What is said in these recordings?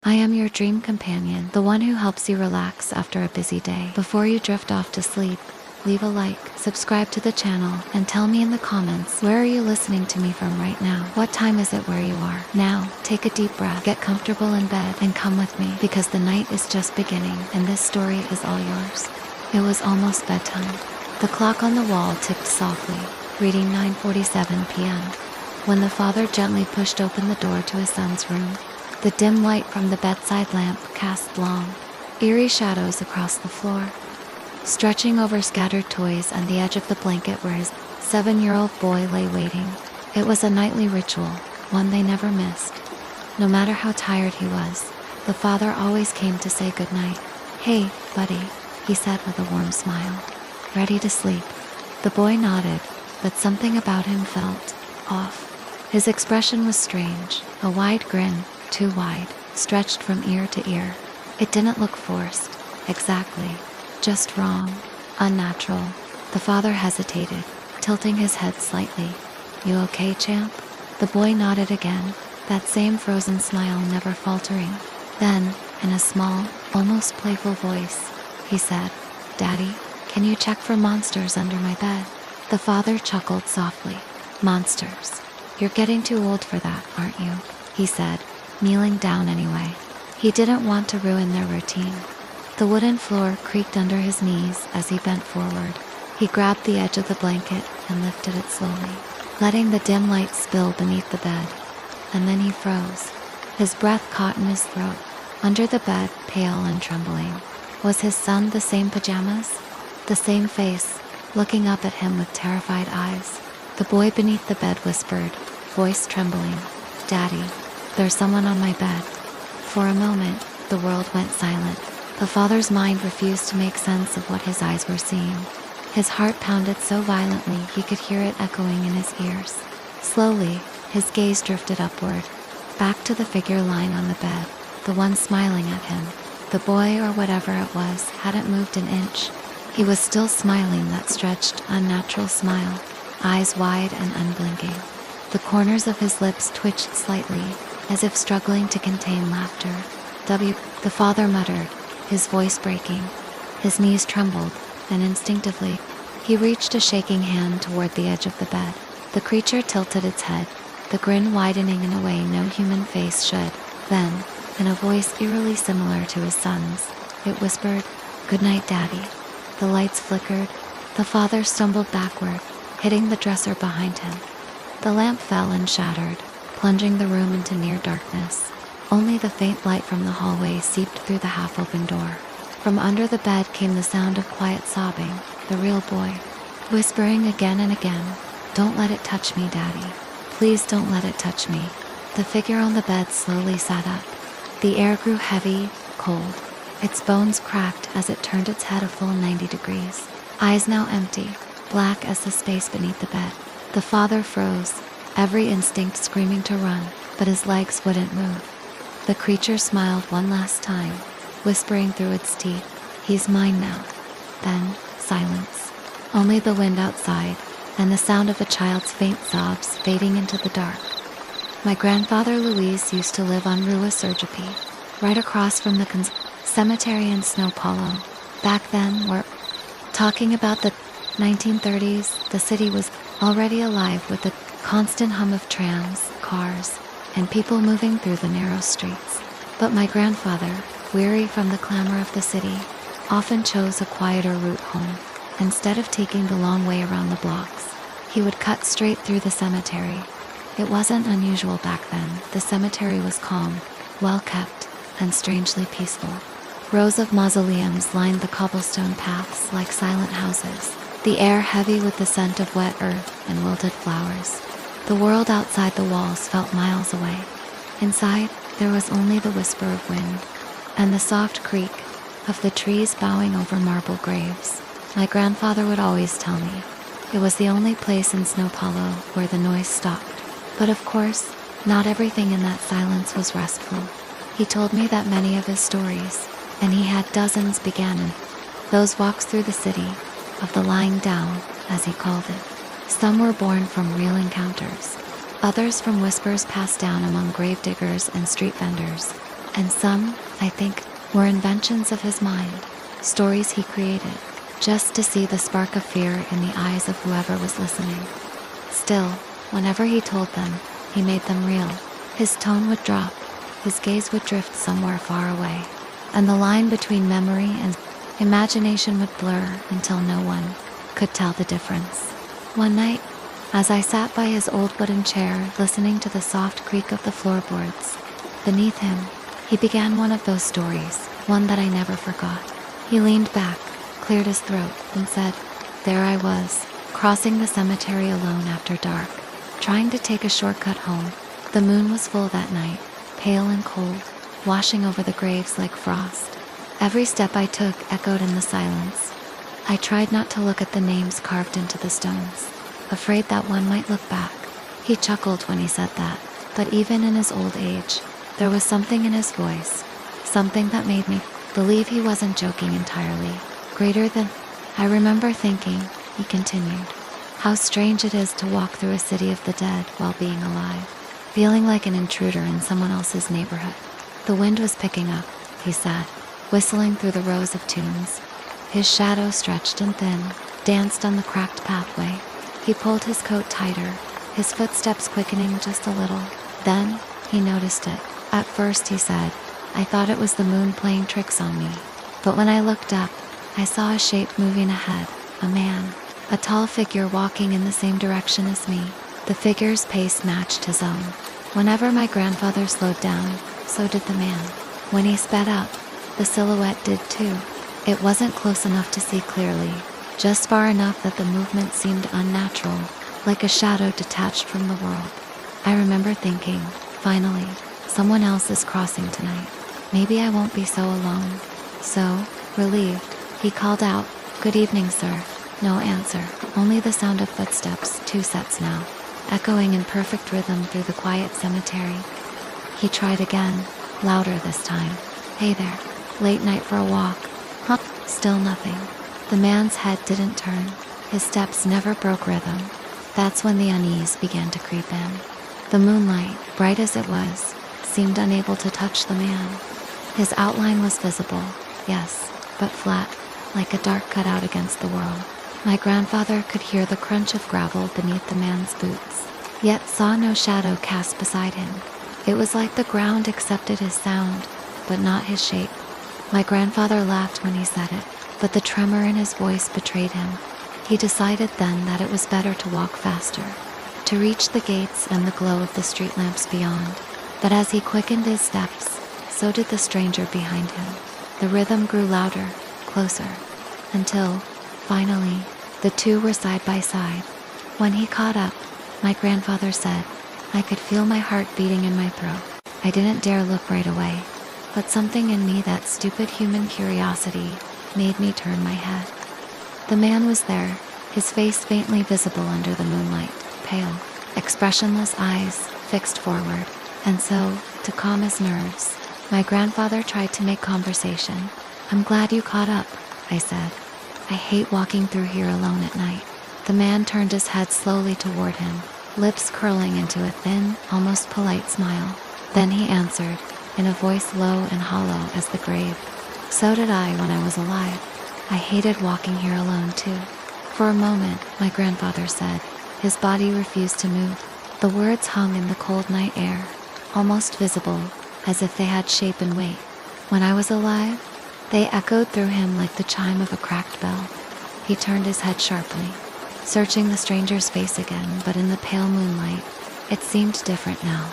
I am your dream companion, the one who helps you relax after a busy day. Before you drift off to sleep, leave a like, subscribe to the channel, and tell me in the comments, where are you listening to me from right now? What time is it where you are? Now, take a deep breath, get comfortable in bed, and come with me, because the night is just beginning, and this story is all yours. It was almost bedtime. The clock on the wall ticked softly, reading 9:47 p.m. when the father gently pushed open the door to his son's room. The dim light from the bedside lamp cast long, eerie shadows across the floor, stretching over scattered toys and the edge of the blanket where his 7-year-old boy lay waiting. It was a nightly ritual, one they never missed. No matter how tired he was, the father always came to say goodnight. "Hey, buddy," he said with a warm smile. "Ready to sleep?" The boy nodded, but something about him felt off. His expression was strange, a wide grin, too wide, stretched from ear to ear. It didn't look forced, exactly, just wrong, unnatural. The father hesitated, tilting his head slightly. "You okay, champ?" The boy nodded again, that same frozen smile never faltering. Then, in a small, almost playful voice, he said, "Daddy, can you check for monsters under my bed?" The father chuckled softly. "Monsters? You're getting too old for that, aren't you?" he said, kneeling down anyway. He didn't want to ruin their routine. The wooden floor creaked under his knees as he bent forward. He grabbed the edge of the blanket and lifted it slowly, letting the dim light spill beneath the bed. And then he froze. His breath caught in his throat. Under the bed, pale and trembling, was his son, the same pajamas, the same face, looking up at him with terrified eyes. The boy beneath the bed whispered, voice trembling, "Daddy, there's someone on my bed." For a moment, the world went silent. The father's mind refused to make sense of what his eyes were seeing. His heart pounded so violently he could hear it echoing in his ears. Slowly, his gaze drifted upward, back to the figure lying on the bed, the one smiling at him. The boy, or whatever it was, hadn't moved an inch. He was still smiling, that stretched, unnatural smile, eyes wide and unblinking. The corners of his lips twitched slightly, as if struggling to contain laughter. The father muttered, his voice breaking. His knees trembled, and instinctively, he reached a shaking hand toward the edge of the bed. The creature tilted its head, the grin widening in a way no human face should. Then, in a voice eerily similar to his son's, it whispered, "Good night, Daddy." The lights flickered. The father stumbled backward, hitting the dresser behind him. The lamp fell and shattered, plunging the room into near darkness. Only the faint light from the hallway seeped through the half-open door. From under the bed came the sound of quiet sobbing, the real boy, whispering again and again, "Don't let it touch me, Daddy. Please don't let it touch me." The figure on the bed slowly sat up. The air grew heavy, cold. Its bones cracked as it turned its head a full 90 degrees. Eyes now empty, black as the space beneath the bed. The father froze, every instinct screaming to run, but his legs wouldn't move. The creature smiled one last time, whispering through its teeth, "He's mine now." Then, silence. Only the wind outside, and the sound of a child's faint sobs fading into the dark. My grandfather Louise used to live on Rue Sergipe, right across from the cemetery in Snow Hollow. Back then, we're talking about the 1930s, the city was already alive with the constant hum of trams, cars, and people moving through the narrow streets. But my grandfather, weary from the clamor of the city, often chose a quieter route home. Instead of taking the long way around the blocks, he would cut straight through the cemetery. It wasn't unusual back then. The cemetery was calm, well-kept, and strangely peaceful. Rows of mausoleums lined the cobblestone paths like silent houses, the air heavy with the scent of wet earth and wilted flowers. The world outside the walls felt miles away. Inside, there was only the whisper of wind, and the soft creak of the trees bowing over marble graves. My grandfather would always tell me it was the only place in Snow Hollow where the noise stopped. But of course, not everything in that silence was restful. He told me that many of his stories, and he had dozens, began in those walks through the city, of the lying down, as he called it. Some were born from real encounters, others from whispers passed down among gravediggers and street vendors. And some, I think, were inventions of his mind, stories he created, just to see the spark of fear in the eyes of whoever was listening. Still, whenever he told them, he made them real. His tone would drop, his gaze would drift somewhere far away, and the line between memory and imagination would blur until no one could tell the difference. One night, as I sat by his old wooden chair listening to the soft creak of the floorboards beneath him, he began one of those stories, one that I never forgot. He leaned back, cleared his throat, and said, "There I was, crossing the cemetery alone after dark, trying to take a shortcut home. The moon was full that night, pale and cold, washing over the graves like frost. Every step I took echoed in the silence. I tried not to look at the names carved into the stones, afraid that one might look back." He chuckled when he said that, but even in his old age, there was something in his voice, something that made me believe he wasn't joking entirely. Greater than, I remember thinking, he continued, how strange it is to walk through a city of the dead while being alive, feeling like an intruder in someone else's neighborhood. The wind was picking up, he said, whistling through the rows of tunes. His shadow, stretched and thin, danced on the cracked pathway. He pulled his coat tighter, his footsteps quickening just a little. Then, he noticed it. At first, he said, I thought it was the moon playing tricks on me. But when I looked up, I saw a shape moving ahead, a man, a tall figure walking in the same direction as me. The figure's pace matched his own. Whenever my grandfather slowed down, so did the man. When he sped up, the silhouette did too. It wasn't close enough to see clearly, just far enough that the movement seemed unnatural, like a shadow detached from the world. I remember thinking, finally, someone else is crossing tonight. Maybe I won't be so alone. So, relieved, he called out, "Good evening, sir." No answer, only the sound of footsteps, 2 sets now, echoing in perfect rhythm through the quiet cemetery. He tried again, louder this time. "Hey there, late night for a walk?" Huh, still nothing. The man's head didn't turn, his steps never broke rhythm. That's when the unease began to creep in. The moonlight, bright as it was, seemed unable to touch the man. His outline was visible, yes, but flat, like a dark cutout against the world. My grandfather could hear the crunch of gravel beneath the man's boots, yet saw no shadow cast beside him. It was like the ground accepted his sound, but not his shape. My grandfather laughed when he said it, but the tremor in his voice betrayed him. He decided then that it was better to walk faster, to reach the gates and the glow of the street lamps beyond. But as he quickened his steps, so did the stranger behind him. The rhythm grew louder, closer, until, finally, the two were side by side. When he caught up, my grandfather said, I could feel my heart beating in my throat. I didn't dare look right away, but something in me, that stupid human curiosity, made me turn my head. The man was there, his face faintly visible under the moonlight, pale, expressionless eyes fixed forward. And so, to calm his nerves, my grandfather tried to make conversation. I'm glad you caught up, I said. I hate walking through here alone at night. The man turned his head slowly toward him, lips curling into a thin, almost polite smile. Then he answered, in a voice low and hollow as the grave. So did I when I was alive. I hated walking here alone too. For a moment, my grandfather said, his body refused to move. The words hung in the cold night air, almost visible, as if they had shape and weight. When I was alive, they echoed through him like the chime of a cracked bell. He turned his head sharply, searching the stranger's face again, but in the pale moonlight, it seemed different now.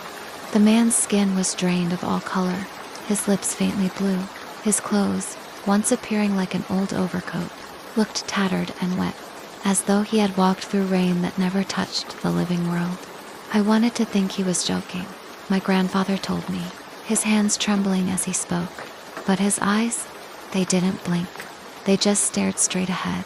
The man's skin was drained of all color, his lips faintly blue. His clothes, once appearing like an old overcoat, looked tattered and wet, as though he had walked through rain that never touched the living world. I wanted to think he was joking, my grandfather told me, his hands trembling as he spoke. But his eyes, they didn't blink. They just stared straight ahead.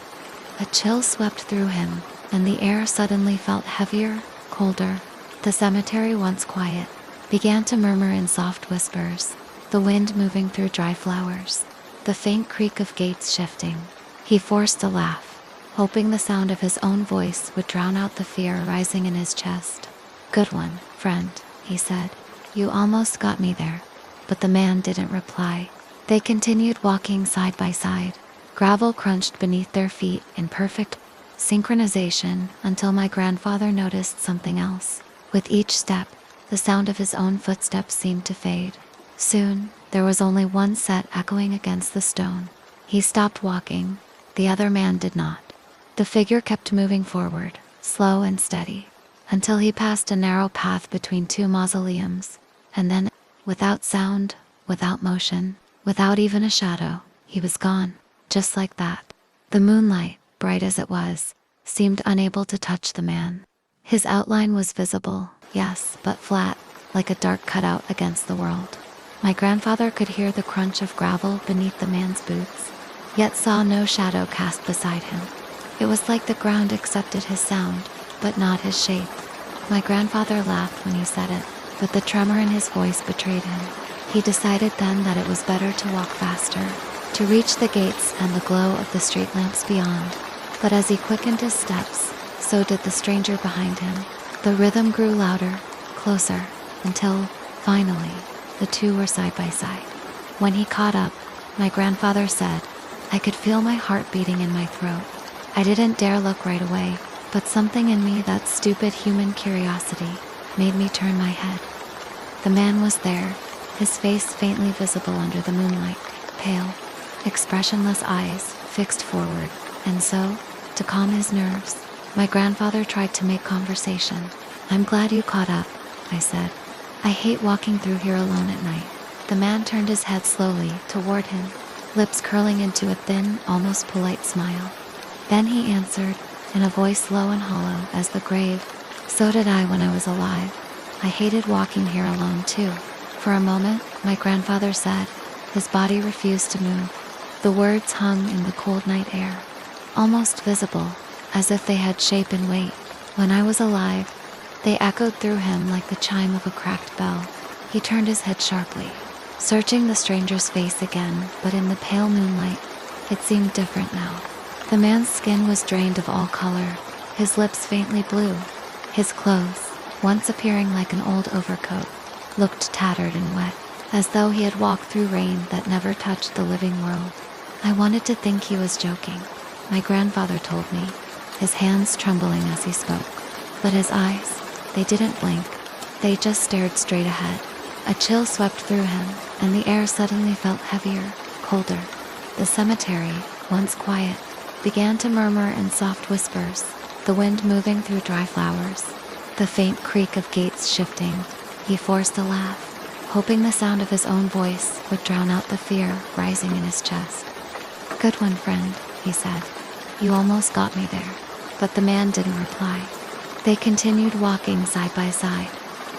A chill swept through him, and the air suddenly felt heavier, colder. The cemetery, once quiet, began to murmur in soft whispers, the wind moving through dry flowers, the faint creak of gates shifting. He forced a laugh, hoping the sound of his own voice would drown out the fear rising in his chest. Good one, friend, he said. You almost got me there. but the man didn't reply. They continued walking side by side. Gravel crunched beneath their feet in perfect synchronization until my grandfather noticed something else. With each step, the sound of his own footsteps seemed to fade. Soon, there was only one set echoing against the stone. He stopped walking. The other man did not. The figure kept moving forward, slow and steady, until he passed a narrow path between two mausoleums. And then, without sound, without motion, without even a shadow, he was gone, just like that. The moonlight, bright as it was, seemed unable to touch the man. His outline was visible, yes, but flat, like a dark cutout against the world. My grandfather could hear the crunch of gravel beneath the man's boots, yet saw no shadow cast beside him. It was like the ground accepted his sound, but not his shape. My grandfather laughed when he said it, but the tremor in his voice betrayed him. He decided then that it was better to walk faster, to reach the gates and the glow of the street lamps beyond. But as he quickened his steps, so did the stranger behind him. The rhythm grew louder, closer, until, finally, the two were side by side. When he caught up, my grandfather said, "I could feel my heart beating in my throat." I didn't dare look right away, but something in me, that stupid human curiosity, made me turn my head. The man was there, his face faintly visible under the moonlight, pale, expressionless eyes fixed forward, and so, to calm his nerves, my grandfather tried to make conversation. "I'm glad you caught up," I said. "I hate walking through here alone at night." The man turned his head slowly toward him, lips curling into a thin, almost polite smile. Then he answered, in a voice low and hollow as the grave, "So did I when I was alive. I hated walking here alone too." For a moment, my grandfather said, his body refused to move. The words hung in the cold night air, almost visible, as if they had shape and weight. When I was alive, they echoed through him like the chime of a cracked bell. He turned his head sharply, searching the stranger's face again, but in the pale moonlight, it seemed different now. The man's skin was drained of all color, his lips faintly blue. His clothes, once appearing like an old overcoat, looked tattered and wet, as though he had walked through rain that never touched the living world. I wanted to think he was joking, my grandfather told me, his hands trembling as he spoke. But his eyes, they didn't blink, they just stared straight ahead. A chill swept through him, and the air suddenly felt heavier, colder. The cemetery, once quiet, began to murmur in soft whispers, the wind moving through dry flowers, the faint creak of gates shifting. He forced a laugh, hoping the sound of his own voice would drown out the fear rising in his chest. "Good one, friend," he said. "You almost got me there." But the man didn't reply. They continued walking side by side.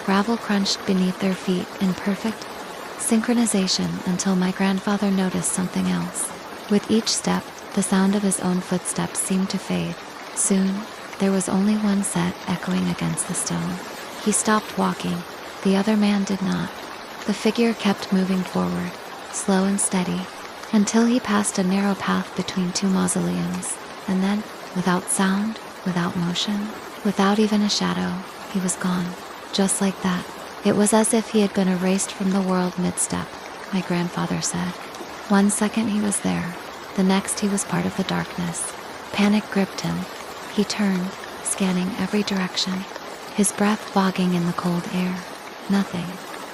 Gravel crunched beneath their feet in perfect synchronization until my grandfather noticed something else. With each step, the sound of his own footsteps seemed to fade. Soon, there was only one set echoing against the stone. He stopped walking. The other man did not. The figure kept moving forward, slow and steady, until he passed a narrow path between two mausoleums. And then, without sound, without motion, without even a shadow, he was gone. Just like that. It was as if he had been erased from the world mid-step, my grandfather said. One second he was there, the next he was part of the darkness. Panic gripped him. He turned, scanning every direction, his breath bogging in the cold air. Nothing,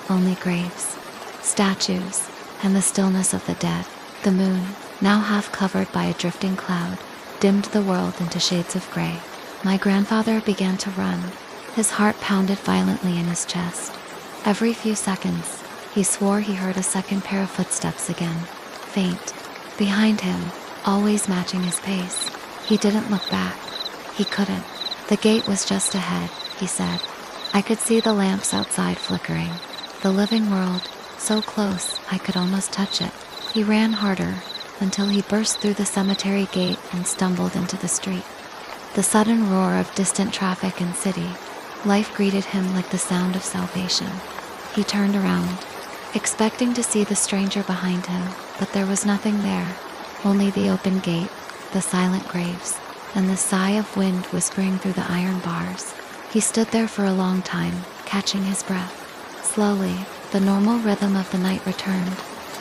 only graves, statues, and the stillness of the dead. The moon, now half covered by a drifting cloud, dimmed the world into shades of gray. My grandfather began to run. His heart pounded violently in his chest. Every few seconds, he swore he heard a second pair of footsteps again, faint, behind him, always matching his pace. He didn't look back. He couldn't. The gate was just ahead, he said. I could see the lamps outside flickering. The living world, so close I could almost touch it. He ran harder, until he burst through the cemetery gate and stumbled into the street. The sudden roar of distant traffic and city, life greeted him like the sound of salvation. He turned around, expecting to see the stranger behind him, but there was nothing there, only the open gate, the silent graves, and the sigh of wind whispering through the iron bars. He stood there for a long time, catching his breath. Slowly, the normal rhythm of the night returned.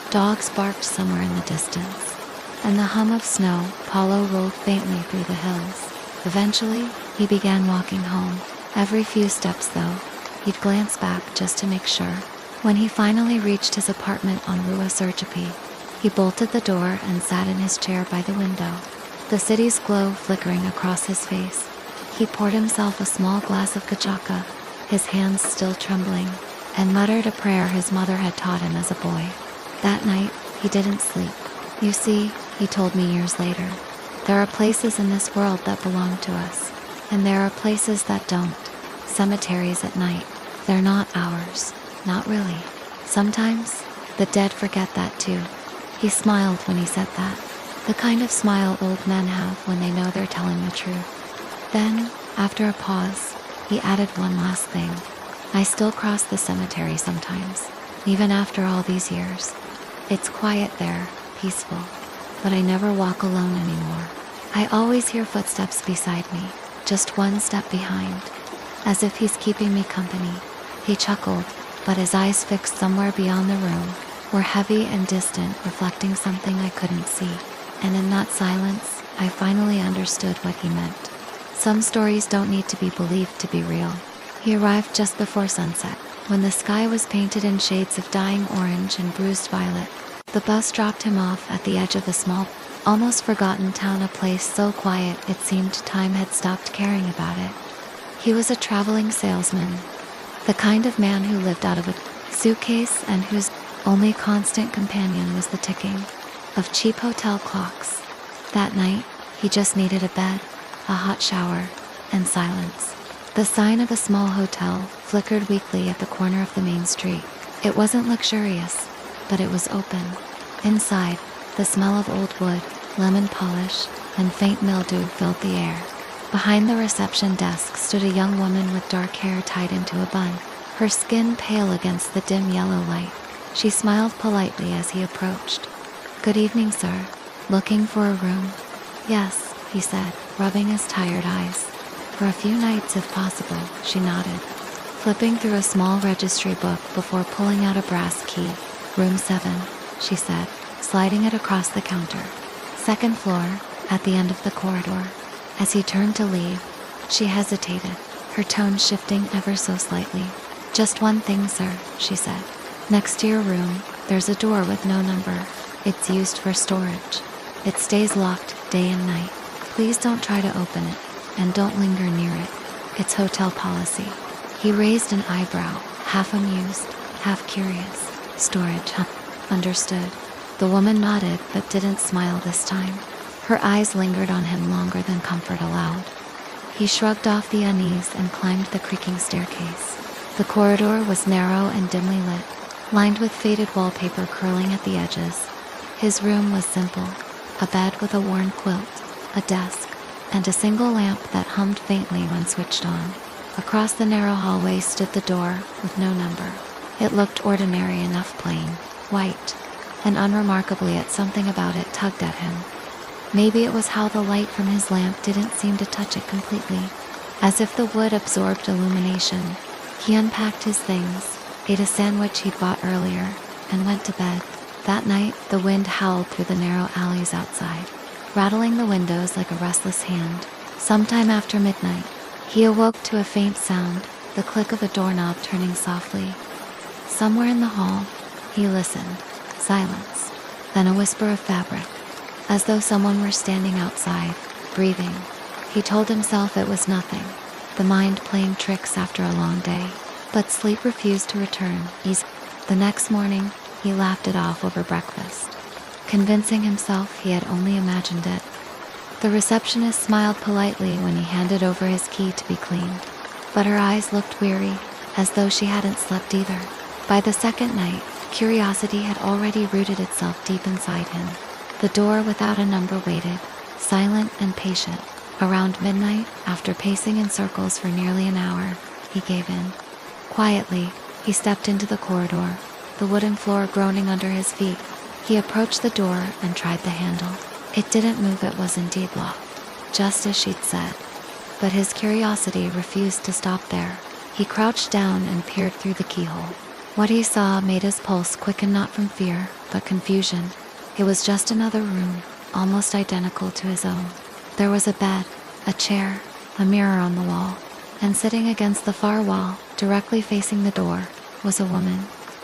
Dogs barked somewhere in the distance, and the hum of snow Paulo rolled faintly through the hills. Eventually, he began walking home. Every few steps, though, he'd glance back just to make sure. When he finally reached his apartment on Rua Sergipe, he bolted the door and sat in his chair by the window, the city's glow flickering across his face. He poured himself a small glass of cachaca, his hands still trembling, and muttered a prayer his mother had taught him as a boy. That night, he didn't sleep. You see, he told me years later, there are places in this world that belong to us, and there are places that don't. Cemeteries at night, they're not ours. Not really. Sometimes, the dead forget that too. He smiled when he said that, the kind of smile old men have when they know they're telling the truth. Then, after a pause, he added one last thing. I still cross the cemetery sometimes, even after all these years. It's quiet there, peaceful, but I never walk alone anymore. I always hear footsteps beside me, just one step behind, as if he's keeping me company. He chuckled, but his eyes fixed somewhere beyond the room were heavy and distant, reflecting something I couldn't see. And in that silence, I finally understood what he meant. Some stories don't need to be believed to be real. He arrived just before sunset, when the sky was painted in shades of dying orange and bruised violet. The bus dropped him off at the edge of a small, almost forgotten town, a place so quiet it seemed time had stopped caring about it. He was a traveling salesman, the kind of man who lived out of a suitcase and whose only constant companion was the ticking of cheap hotel clocks. That night, he just needed a bed, a hot shower, and silence. The sign of a small hotel flickered weakly at the corner of the main street. It wasn't luxurious, but it was open. Inside, the smell of old wood, lemon polish, and faint mildew filled the air. Behind the reception desk stood a young woman with dark hair tied into a bun, her skin pale against the dim yellow light. She smiled politely as he approached. "Good evening, sir. Looking for a room?" "Yes," he said, rubbing his tired eyes. "For a few nights if possible," she nodded, flipping through a small registry book before pulling out a brass key. "Room 7, she said, sliding it across the counter. "Second floor, at the end of the corridor." As he turned to leave, she hesitated, her tone shifting ever so slightly. "Just one thing, sir," she said. "Next to your room, there's a door with no number. It's used for storage. It stays locked day and night. Please don't try to open it, and don't linger near it. It's hotel policy." He raised an eyebrow, half amused, half curious. "Storage, huh? Understood." The woman nodded but didn't smile this time. Her eyes lingered on him longer than comfort allowed. He shrugged off the unease and climbed the creaking staircase. The corridor was narrow and dimly lit, lined with faded wallpaper curling at the edges. His room was simple: a bed with a worn quilt, a desk, and a single lamp that hummed faintly when switched on. Across the narrow hallway stood the door with no number. It looked ordinary enough, plain, white, and unremarkably yet something about it tugged at him. Maybe it was how the light from his lamp didn't seem to touch it completely, as if the wood absorbed illumination. He unpacked his things, ate a sandwich he'd bought earlier, and went to bed. That night, the wind howled through the narrow alleys outside, rattling the windows like a restless hand. Sometime after midnight, he awoke to a faint sound, the click of a doorknob turning softly. Somewhere in the hall, he listened. Silence. Then a whisper of fabric, as though someone were standing outside, breathing. He told himself it was nothing, the mind playing tricks after a long day. But sleep refused to return. The next morning, he laughed it off over breakfast, convincing himself he had only imagined it. The receptionist smiled politely when he handed over his key to be cleaned, but her eyes looked weary, as though she hadn't slept either. By the second night, curiosity had already rooted itself deep inside him. The door without a number waited, silent and patient. Around midnight, after pacing in circles for nearly an hour, he gave in. Quietly, he stepped into the corridor, the wooden floor groaning under his feet. He approached the door and tried the handle. It didn't move. It was indeed locked, just as she'd said. But his curiosity refused to stop there. He crouched down and peered through the keyhole. What he saw made his pulse quicken, not from fear, but confusion. It was just another room, almost identical to his own. There was a bed, a chair, a mirror on the wall, and sitting against the far wall, directly facing the door, was a woman.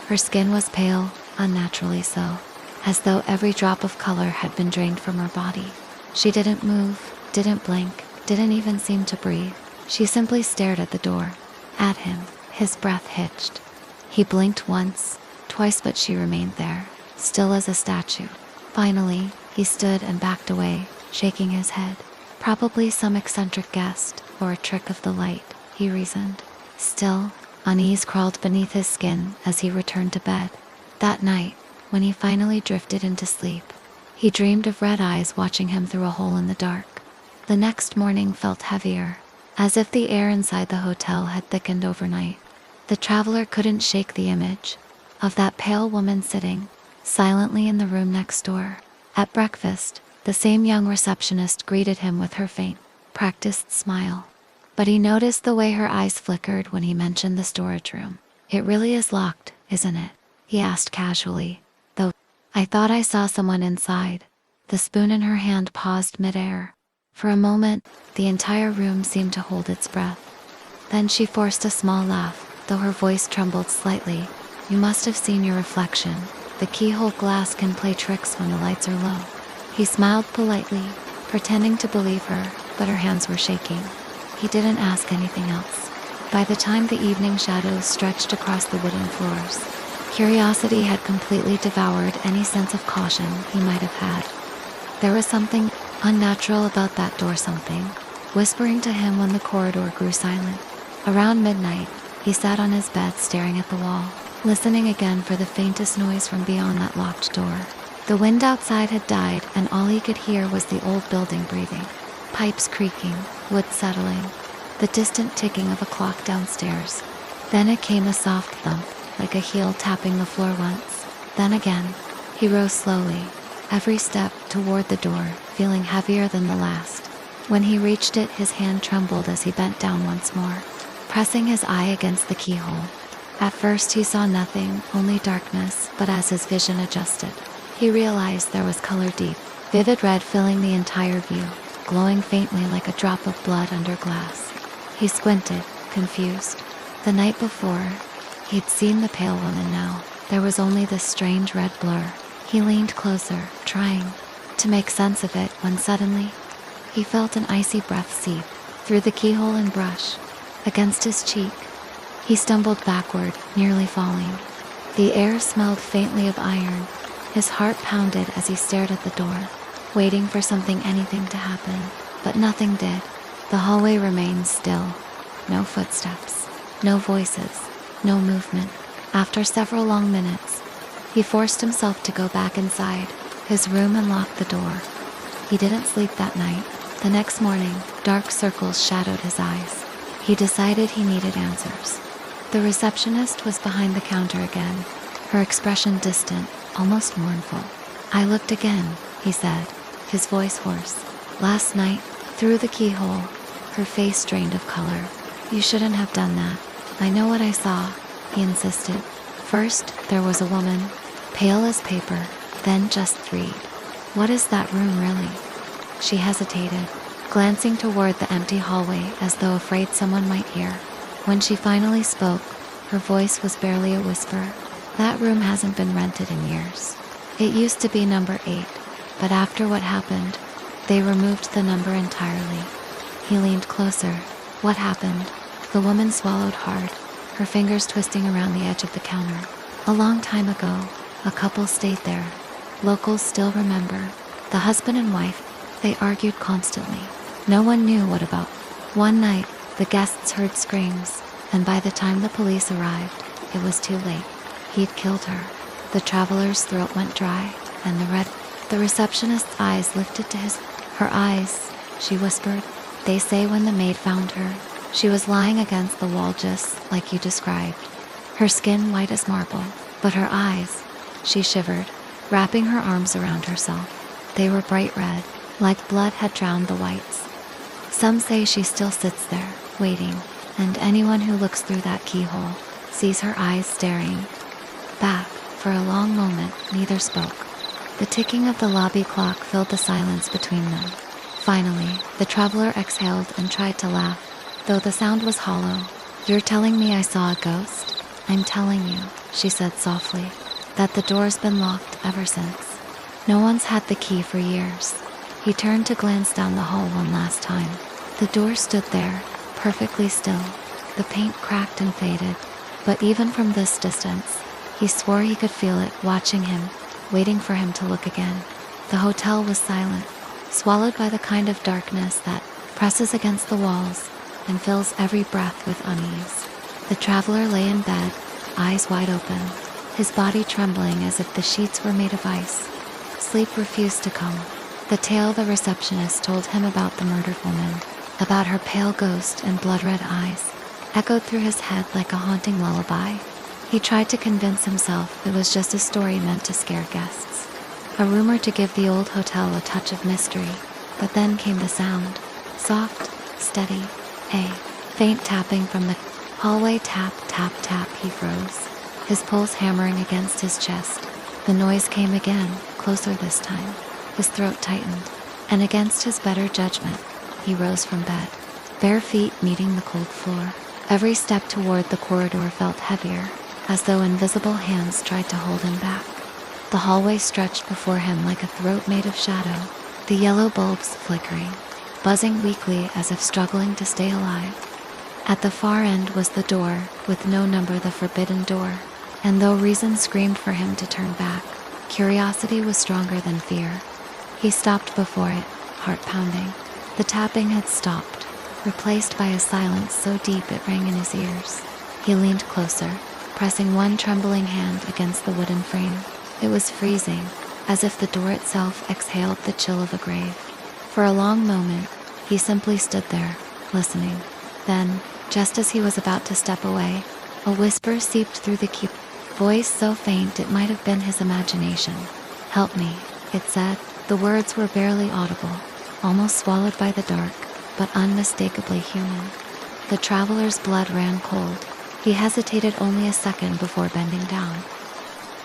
Her skin was pale, unnaturally so, as though every drop of color had been drained from her body. She didn't move, didn't blink, didn't even seem to breathe. She simply stared at the door, at him, his breath hitched. He blinked once, twice, but she remained there, still as a statue. Finally, he stood and backed away, shaking his head. Probably some eccentric guest, or a trick of the light, he reasoned. Still, unease crawled beneath his skin as he returned to bed. That night, when he finally drifted into sleep, he dreamed of red eyes watching him through a hole in the dark. The next morning felt heavier, as if the air inside the hotel had thickened overnight. The traveler couldn't shake the image of that pale woman sitting silently in the room next door. At breakfast, the same young receptionist greeted him with her faint, practiced smile. But he noticed the way her eyes flickered when he mentioned the storage room. "It really is locked, isn't it?" he asked casually. "Though, I thought I saw someone inside." The spoon in her hand paused midair. For a moment, the entire room seemed to hold its breath. Then she forced a small laugh, though her voice trembled slightly. "You must have seen your reflection. The keyhole glass can play tricks when the lights are low." He smiled politely, pretending to believe her, but her hands were shaking. He didn't ask anything else. By the time the evening shadows stretched across the wooden floors, curiosity had completely devoured any sense of caution he might have had. There was something unnatural about that door, something whispering to him when the corridor grew silent. Around midnight, he sat on his bed staring at the wall, listening again for the faintest noise from beyond that locked door. The wind outside had died, and all he could hear was the old building breathing, pipes creaking, wood settling, the distant ticking of a clock downstairs. Then it came a soft thump, like a heel tapping the floor once. Then again, he rose slowly, every step toward the door feeling heavier than the last. When he reached it, his hand trembled as he bent down once more, pressing his eye against the keyhole. At first he saw nothing, only darkness, but as his vision adjusted, he realized there was color, deep, vivid red filling the entire view, glowing faintly like a drop of blood under glass. He squinted, confused. The night before, he'd seen the pale woman. Now there was only this strange red blur. He leaned closer, trying to make sense of it, when suddenly, he felt an icy breath seep through the keyhole and brush against his cheek. He stumbled backward, nearly falling. The air smelled faintly of iron. His heart pounded as he stared at the door, waiting for something, anything to happen. But nothing did. The hallway remained still. No footsteps, no voices, no movement. After several long minutes, he forced himself to go back inside his room and lock the door. He didn't sleep that night. The next morning, dark circles shadowed his eyes. He decided he needed answers. The receptionist was behind the counter again, her expression distant, almost mournful. "I looked again," he said, his voice hoarse. "Last night, through the keyhole." Her face drained of color. "You shouldn't have done that." "I know what I saw," he insisted. "First, there was a woman, pale as paper, then just read. What is that room really?" She hesitated, glancing toward the empty hallway as though afraid someone might hear. When she finally spoke, her voice was barely a whisper. "That room hasn't been rented in years. It used to be number 8, but after what happened, they removed the number entirely." He leaned closer. "What happened?" The woman swallowed hard, her fingers twisting around the edge of the counter. "A long time ago, a couple stayed there. Locals still remember. The husband and wife, they argued constantly. No one knew what about. One night, the guests heard screams, and by the time the police arrived, it was too late. He'd killed her." The traveler's throat went dry, and the receptionist's eyes lifted to his. "Her eyes," she whispered. "They say when the maid found her, she was lying against the wall just like you described. Her skin white as marble, but her eyes," she shivered, wrapping her arms around herself. "They were bright red, like blood had drowned the whites. Some say she still sits there, waiting, and anyone who looks through that keyhole sees her eyes staring, back. For a long moment, neither spoke. The ticking of the lobby clock filled the silence between them. Finally, the traveler exhaled and tried to laugh, though the sound was hollow. "You're telling me I saw a ghost?" "I'm telling you," she said softly, "that the door's been locked ever since. No one's had the key for years." He turned to glance down the hall one last time. The door stood there, perfectly still. The paint cracked and faded, but even from this distance, he swore he could feel it watching him, waiting for him to look again. The hotel was silent, swallowed by the kind of darkness that presses against the walls and fills every breath with unease. The traveler lay in bed, eyes wide open, his body trembling as if the sheets were made of ice. Sleep refused to come. The tale the receptionist told him about the murdered woman, about her pale ghost and blood-red eyes, echoed through his head like a haunting lullaby. He tried to convince himself it was just a story meant to scare guests, a rumor to give the old hotel a touch of mystery. But then came the sound, soft, steady, a faint tapping from the hallway. Tap, tap, tap. He froze, his pulse hammering against his chest. The noise came again, closer this time. His throat tightened, and against his better judgment, he rose from bed, bare feet meeting the cold floor. Every step toward the corridor felt heavier, as though invisible hands tried to hold him back. The hallway stretched before him like a throat made of shadow, the yellow bulbs flickering, buzzing weakly as if struggling to stay alive. At the far end was the door, with no number, the forbidden door, and though reason screamed for him to turn back, curiosity was stronger than fear. He stopped before it, heart pounding. The tapping had stopped, replaced by a silence so deep it rang in his ears. He leaned closer, pressing one trembling hand against the wooden frame. It was freezing, as if the door itself exhaled the chill of a grave. For a long moment, he simply stood there, listening. Then, just as he was about to step away, a whisper seeped through the key, voice so faint it might have been his imagination. "Help me," it said. The words were barely audible, almost swallowed by the dark, but unmistakably human. The traveler's blood ran cold. He hesitated only a second before bending down,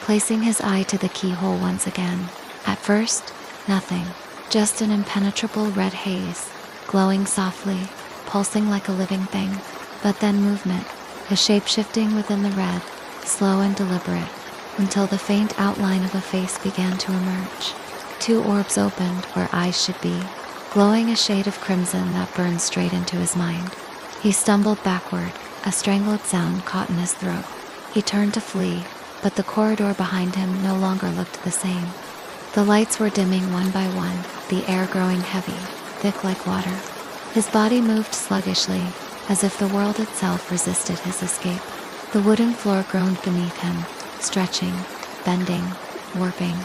placing his eye to the keyhole once again. At first, nothing, just an impenetrable red haze, glowing softly, pulsing like a living thing. But then movement, a shape shifting within the red, slow and deliberate, until the faint outline of a face began to emerge. Two orbs opened where eyes should be, glowing a shade of crimson that burned straight into his mind. He stumbled backward, a strangled sound caught in his throat. He turned to flee, but the corridor behind him no longer looked the same. The lights were dimming one by one, the air growing heavy, thick like water. His body moved sluggishly, as if the world itself resisted his escape. The wooden floor groaned beneath him, stretching, bending, warping.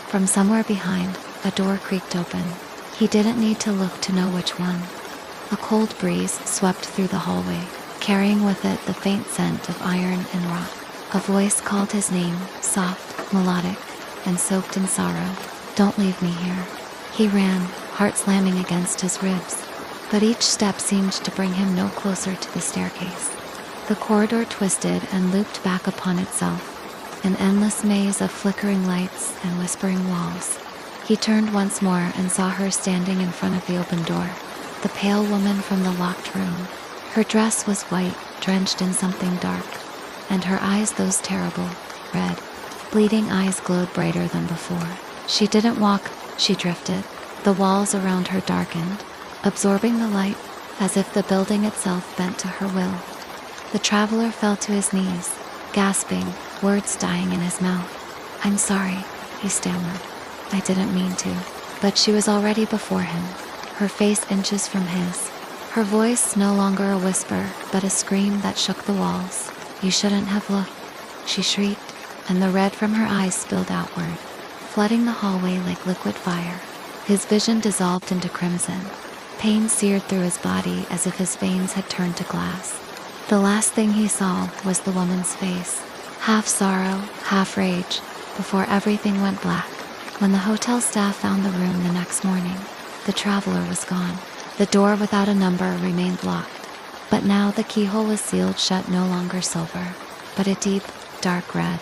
From somewhere behind, a door creaked open. He didn't need to look to know which one. A cold breeze swept through the hallway, carrying with it the faint scent of iron and rot. A voice called his name, soft, melodic, and soaked in sorrow. "Don't leave me here." He ran, heart slamming against his ribs, but each step seemed to bring him no closer to the staircase. The corridor twisted and looped back upon itself, an endless maze of flickering lights and whispering walls. He turned once more and saw her standing in front of the open door, the pale woman from the locked room. Her dress was white, drenched in something dark, and her eyes, those terrible, red, bleeding eyes, glowed brighter than before. She didn't walk, she drifted. The walls around her darkened, absorbing the light, as if the building itself bent to her will. The traveler fell to his knees, gasping, words dying in his mouth. "I'm sorry," he stammered. "I didn't mean to." But she was already before him, her face inches from his, her voice no longer a whisper, but a scream that shook the walls. "You shouldn't have looked," she shrieked, and the red from her eyes spilled outward, flooding the hallway like liquid fire. His vision dissolved into crimson. Pain seared through his body as if his veins had turned to glass. The last thing he saw was the woman's face, half sorrow, half rage, before everything went black. When the hotel staff found the room the next morning, the traveler was gone. The door without a number remained locked, but now the keyhole was sealed shut, no longer silver, but a deep, dark red.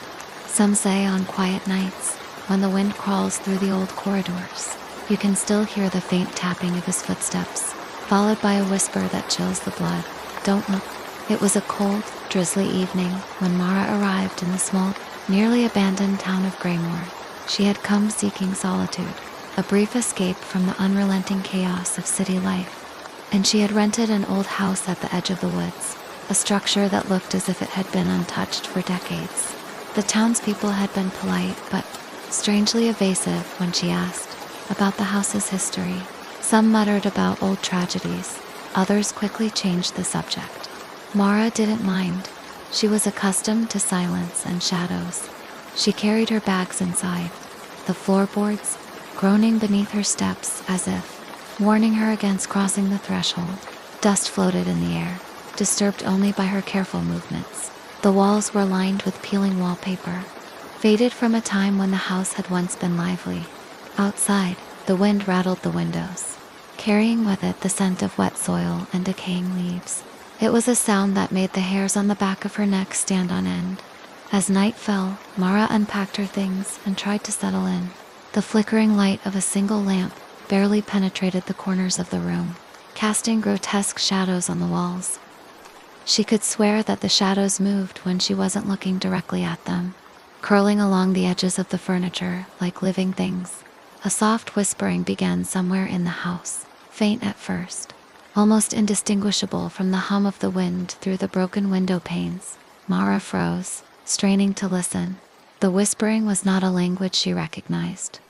Some say on quiet nights, when the wind crawls through the old corridors, you can still hear the faint tapping of his footsteps, followed by a whisper that chills the blood. Don't look. It was a cold, drizzly evening when Mara arrived in the small, nearly abandoned town of Greymore. She had come seeking solitude, a brief escape from the unrelenting chaos of city life. And she had rented an old house at the edge of the woods, a structure that looked as if it had been untouched for decades. The townspeople had been polite, but strangely evasive when she asked about the house's history. Some muttered about old tragedies, others quickly changed the subject. Mara didn't mind. She was accustomed to silence and shadows. She carried her bags inside, the floorboards groaning beneath her steps as if warning her against crossing the threshold. Dust floated in the air, disturbed only by her careful movements. The walls were lined with peeling wallpaper, faded from a time when the house had once been lively. Outside, the wind rattled the windows, carrying with it the scent of wet soil and decaying leaves. It was a sound that made the hairs on the back of her neck stand on end. As night fell, Mara unpacked her things and tried to settle in. The flickering light of a single lamp barely penetrated the corners of the room, casting grotesque shadows on the walls. She could swear that the shadows moved when she wasn't looking directly at them, curling along the edges of the furniture like living things. A soft whispering began somewhere in the house, faint at first, almost indistinguishable from the hum of the wind through the broken window panes. Mara froze, straining to listen. The whispering was not a language she recognized,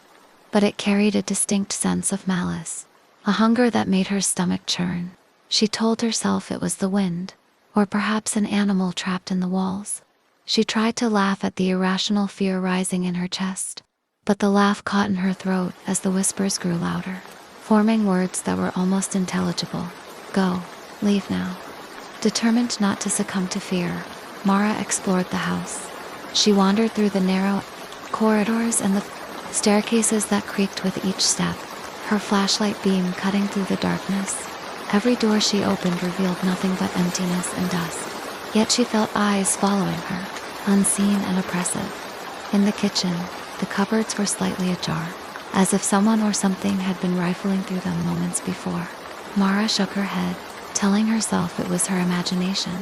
but it carried a distinct sense of malice, a hunger that made her stomach churn. She told herself it was the wind, or perhaps an animal trapped in the walls. She tried to laugh at the irrational fear rising in her chest, but the laugh caught in her throat as the whispers grew louder, forming words that were almost intelligible. Go, leave now. Determined not to succumb to fear, Mara explored the house. She wandered through the narrow corridors and the staircases that creaked with each step, her flashlight beam cutting through the darkness. Every door she opened revealed nothing but emptiness and dust, yet she felt eyes following her, unseen and oppressive. In the kitchen, the cupboards were slightly ajar, as if someone or something had been rifling through them moments before. Mara shook her head, telling herself it was her imagination.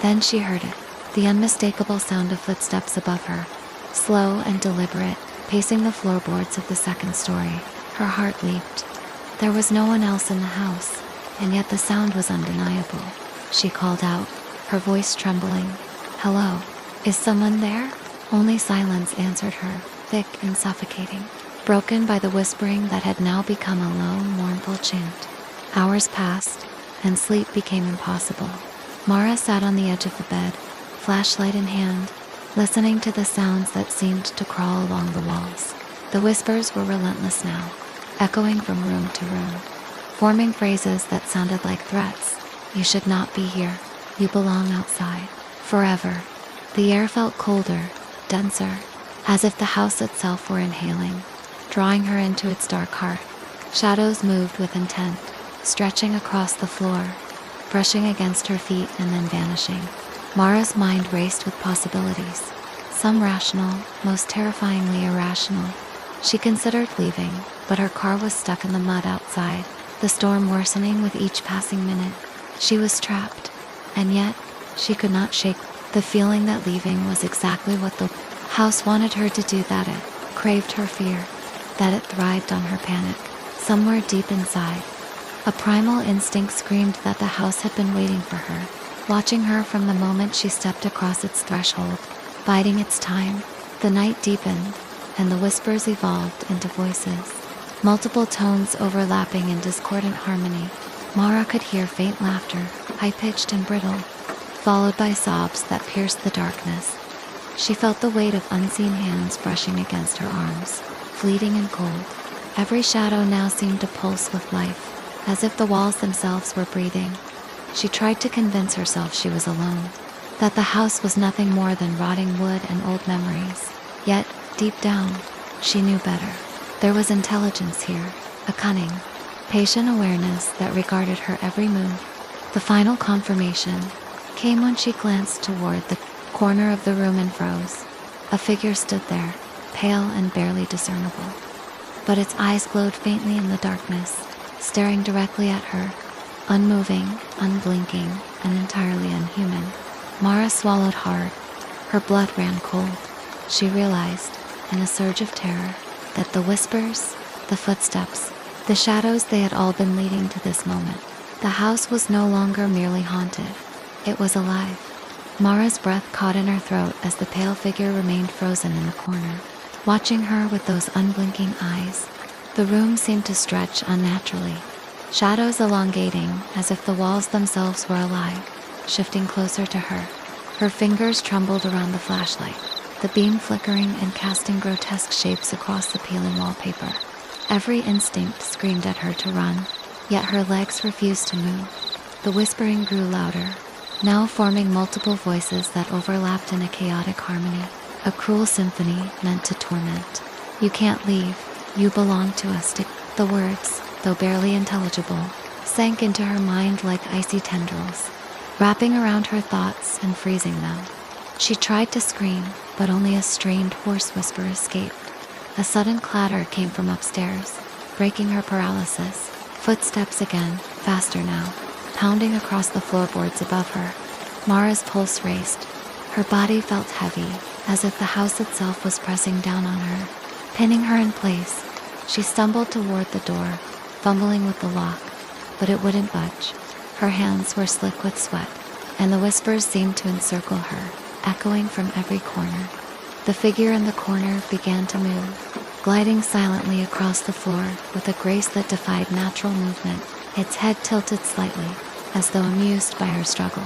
Then she heard it, the unmistakable sound of footsteps above her, slow and deliberate, pacing the floorboards of the second story. Her heart leaped. There was no one else in the house, and yet the sound was undeniable. She called out, her voice trembling. Hello, is someone there? Only silence answered her, thick and suffocating, broken by the whispering that had now become a low, mournful chant. Hours passed, and sleep became impossible. Mara sat on the edge of the bed, flashlight in hand, listening to the sounds that seemed to crawl along the walls. The whispers were relentless now, echoing from room to room, forming phrases that sounded like threats. You should not be here. You belong outside. Forever. The air felt colder, denser, as if the house itself were inhaling, drawing her into its dark heart. Shadows moved with intent, stretching across the floor, brushing against her feet and then vanishing. Mara's mind raced with possibilities, some rational, most terrifyingly irrational. She considered leaving, but her car was stuck in the mud outside, the storm worsening with each passing minute. She was trapped, and yet she could not shake the feeling that leaving was exactly what the house wanted her to do, that it craved her fear, that it thrived on her panic. Somewhere deep inside, a primal instinct screamed that the house had been waiting for her, watching her from the moment she stepped across its threshold, biding its time. The night deepened, and the whispers evolved into voices, multiple tones overlapping in discordant harmony. Mara could hear faint laughter, high-pitched and brittle, followed by sobs that pierced the darkness. She felt the weight of unseen hands brushing against her arms, fleeting and cold. Every shadow now seemed to pulse with life, as if the walls themselves were breathing. She tried to convince herself she was alone, that the house was nothing more than rotting wood and old memories. Yet, deep down, she knew better. There was intelligence here, a cunning, patient awareness that regarded her every move. The final confirmation came when she glanced toward the corner of the room and froze. A figure stood there, pale and barely discernible. But its eyes glowed faintly in the darkness, staring directly at her, unmoving, unblinking, and entirely unhuman. Mara swallowed hard. Her blood ran cold. She realized, in a surge of terror, that the whispers, the footsteps, the shadows, they had all been leading to this moment. The house was no longer merely haunted. It was alive. Mara's breath caught in her throat as the pale figure remained frozen in the corner, watching her with those unblinking eyes. The room seemed to stretch unnaturally, shadows elongating as if the walls themselves were alive, shifting closer to her. Her fingers trembled around the flashlight, the beam flickering and casting grotesque shapes across the peeling wallpaper. Every instinct screamed at her to run, yet her legs refused to move. The whispering grew louder, now forming multiple voices that overlapped in a chaotic harmony, a cruel symphony meant to torment. "You can't leave. You belong to us." The words, though barely intelligible, sank into her mind like icy tendrils, wrapping around her thoughts and freezing them. She tried to scream, but only a strained, hoarse whisper escaped. A sudden clatter came from upstairs, breaking her paralysis. Footsteps again, faster now, pounding across the floorboards above her. Mara's pulse raced. Her body felt heavy, as if the house itself was pressing down on her, pinning her in place. She stumbled toward the door, fumbling with the lock, but it wouldn't budge. Her hands were slick with sweat, and the whispers seemed to encircle her, echoing from every corner. The figure in the corner began to move, gliding silently across the floor with a grace that defied natural movement, its head tilted slightly, as though amused by her struggle.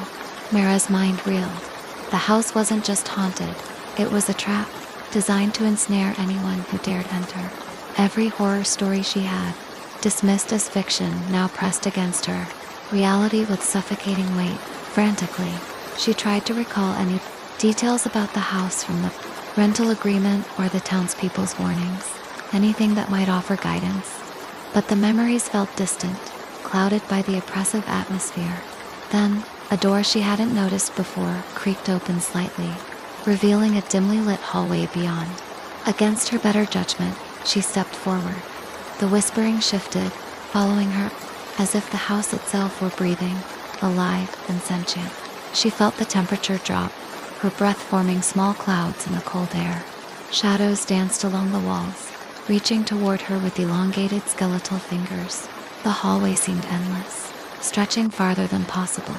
Mara's mind reeled. The house wasn't just haunted, it was a trap, designed to ensnare anyone who dared enter. Every horror story she had, dismissed as fiction, now pressed against her, reality with suffocating weight. Frantically, she tried to recall any details about the house, from the rental agreement or the townspeople's warnings, anything that might offer guidance. But the memories felt distant, clouded by the oppressive atmosphere. Then, a door she hadn't noticed before creaked open slightly, revealing a dimly lit hallway beyond. Against her better judgment, she stepped forward. The whispering shifted, following her, as if the house itself were breathing, alive and sentient. She felt the temperature drop, her breath forming small clouds in the cold air. Shadows danced along the walls, reaching toward her with elongated skeletal fingers. The hallway seemed endless, stretching farther than possible,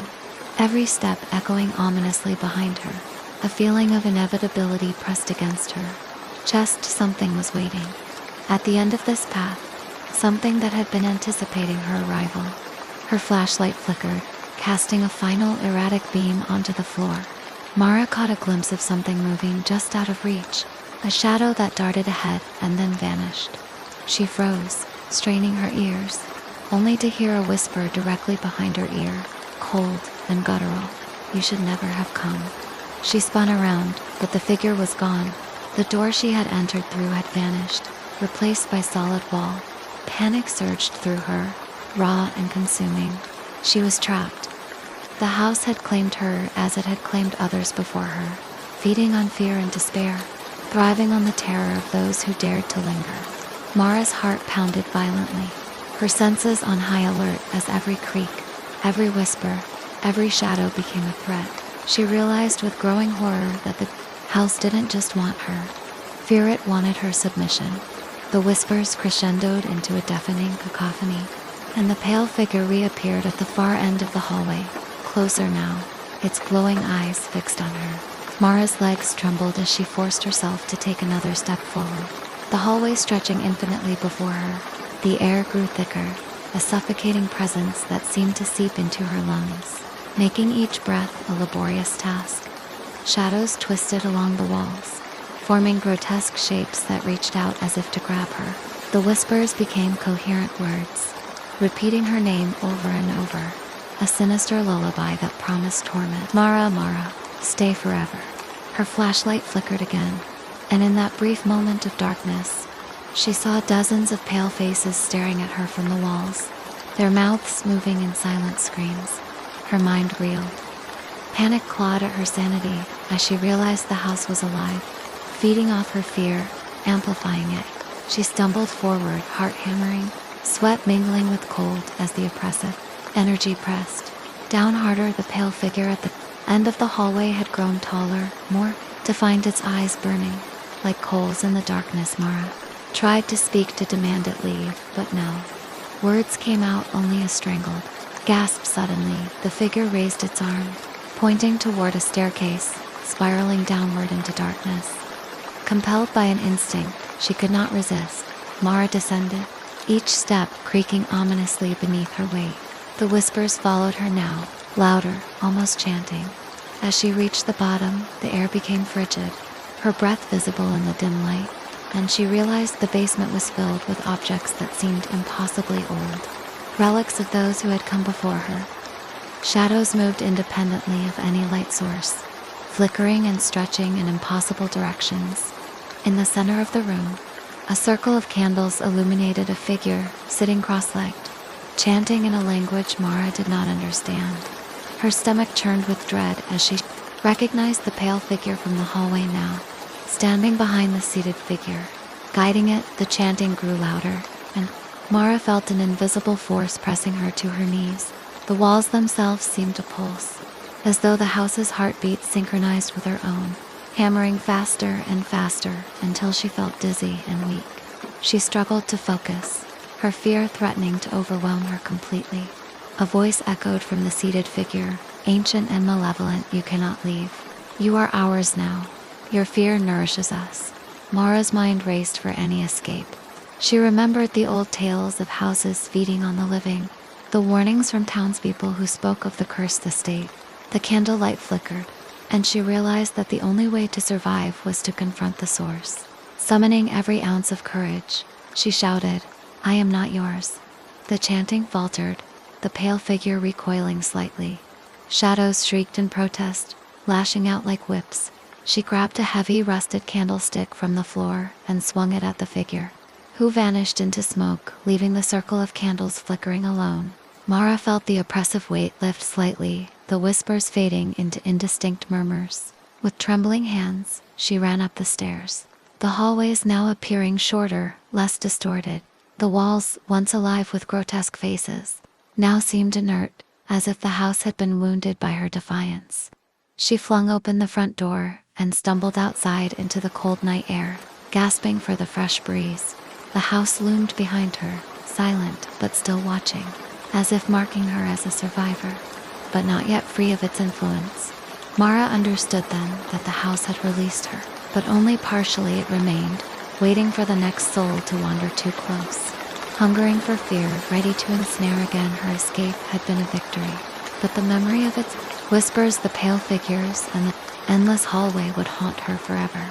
every step echoing ominously behind her. A feeling of inevitability pressed against her chest. Something was waiting at the end of this path, something that had been anticipating her arrival. Her flashlight flickered, casting a final erratic beam onto the floor. Mara caught a glimpse of something moving just out of reach, a shadow that darted ahead and then vanished. She froze, straining her ears, only to hear a whisper directly behind her ear, cold and guttural. "You should never have come." She spun around, but the figure was gone. The door she had entered through had vanished, replaced by solid wall. Panic surged through her, raw and consuming. She was trapped. The house had claimed her as it had claimed others before her, feeding on fear and despair, thriving on the terror of those who dared to linger. Mara's heart pounded violently, her senses on high alert as every creak, every whisper, every shadow became a threat. She realized with growing horror that the house didn't just want her. Fear it wanted her submission. The whispers crescendoed into a deafening cacophony, and the pale figure reappeared at the far end of the hallway, closer now, its glowing eyes fixed on her. Mara's legs trembled as she forced herself to take another step forward. The hallway stretching infinitely before her, the air grew thicker, a suffocating presence that seemed to seep into her lungs, making each breath a laborious task. Shadows twisted along the walls, forming grotesque shapes that reached out as if to grab her. The whispers became coherent words, repeating her name over and over, a sinister lullaby that promised torment. "Mara, Mara, stay forever." Her flashlight flickered again, and in that brief moment of darkness, she saw dozens of pale faces staring at her from the walls, their mouths moving in silent screams. Her mind reeled. Panic clawed at her sanity as she realized the house was alive, feeding off her fear, amplifying it. She stumbled forward, heart hammering, sweat mingling with cold as the oppressive energy pressed down harder. The pale figure at the end of the hallway had grown taller, more defined, its eyes burning like coals in the darkness. Mara tried to speak, to demand it leave, but no. Words came out only a strangled gasp. Suddenly, the figure raised its arm, pointing toward a staircase, spiraling downward into darkness. Compelled by an instinct she could not resist, Mara descended, each step creaking ominously beneath her weight. The whispers followed her now, louder, almost chanting. As she reached the bottom, the air became frigid, her breath visible in the dim light, and she realized the basement was filled with objects that seemed impossibly old, relics of those who had come before her. Shadows moved independently of any light source, flickering and stretching in impossible directions. In the center of the room, a circle of candles illuminated a figure sitting cross-legged, chanting in a language Mara did not understand. Her stomach churned with dread as she recognized the pale figure from the hallway now, standing behind the seated figure. Guiding it, the chanting grew louder, and Mara felt an invisible force pressing her to her knees. The walls themselves seemed to pulse, as though the house's heartbeat synchronized with her own, hammering faster and faster until she felt dizzy and weak. She struggled to focus, her fear threatening to overwhelm her completely. A voice echoed from the seated figure, ancient and malevolent. "You cannot leave. You are ours now. Your fear nourishes us." Mara's mind raced for any escape. She remembered the old tales of houses feeding on the living, the warnings from townspeople who spoke of the cursed estate. The candlelight flickered, and she realized that the only way to survive was to confront the source. Summoning every ounce of courage, she shouted, "I am not yours." The chanting faltered, the pale figure recoiling slightly. Shadows shrieked in protest, lashing out like whips. She grabbed a heavy rusted candlestick from the floor and swung it at the figure, who vanished into smoke, leaving the circle of candles flickering alone. Mara felt the oppressive weight lift slightly, the whispers fading into indistinct murmurs. With trembling hands, she ran up the stairs, the hallways now appearing shorter, less distorted. The walls, once alive with grotesque faces, now seemed inert, as if the house had been wounded by her defiance. She flung open the front door and stumbled outside into the cold night air, gasping for the fresh breeze. The house loomed behind her, silent but still watching, as if marking her as a survivor, but not yet free of its influence. Mara understood then that the house had released her, but only partially. It remained, waiting for the next soul to wander too close. Hungering for fear, ready to ensnare again. Her escape had been a victory, but the memory of its whispers, the pale figures, and the endless hallway would haunt her forever.